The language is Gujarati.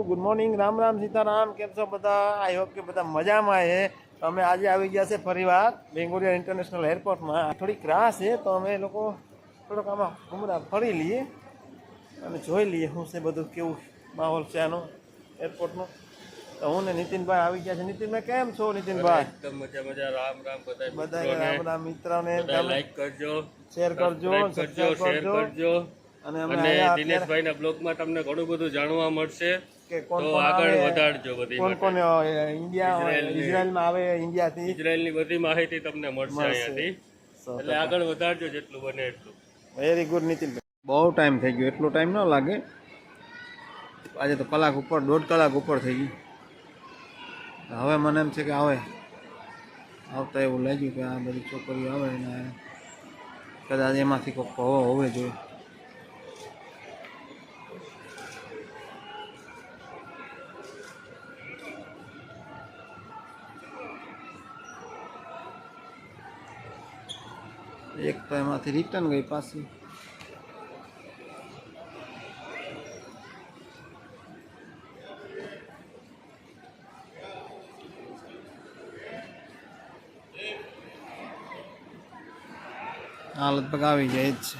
Good morning, Ram Ram, Sitaram. કેમ છો બધા? આઈ હોપ કે બધા મજામાં છે. તો અમે આજે આવી ગયા છે ફરીવાર બેંગલોરિયા ઇન્ટરનેશનલ એરપોર્ટમાં. થોડીક રાહ છે તો અમે લોકો થોડોક આમાં ઘૂમરા ફરી લઈએ અને જોઈ લઈએ શું છે બધું, કેવું માહોલ છે આનો એરપોર્ટનો. તો હું ને નીતિનભાઈ આવી ગયા છે. નીતિનભાઈ કેમ છો? નીતિનભાઈ એકદમ મજા. રામ રામ બધા રામ રામ મિત્રોને લાઈક કરજો, શેર કરજો, સબસ્ક્રાઇબ કરજો. અને અમે અને આયા દિનેશભાઈના બ્લોગમાં તમને ઘણું બધું જાણવા મળશે. કે કોણ તો કોણ આગળ આવે, વધારજો બધી કોણ કોણ ઇન્ડિયા ઇઝરાયલમાં આવે, ઇન્ડિયાથી ઇઝરાયલની બધી માહિતી તમને મળશે અહીંયાથી. એટલે આગળ વધારજો જેટલું બને એટલું. Very good Nitinbhai. બહુ ટાઈમ થઈ ગયો, એટલો ટાઈમ ન લાગે. આજે તો કલાક ઉપર, 1.5 કલાક ઉપર થઈ ગઈ. હવે મને એમ છે કે આવતા એવું લાગ્યું કે આ બધી છોકરીઓ આવે ને કદાચ એમાંથી કોઈ હોવે જોઈએ. એક તો એમાંથી રિટર્ન ગઈ પાછી. હાલત પગ આવી જાય જ છે.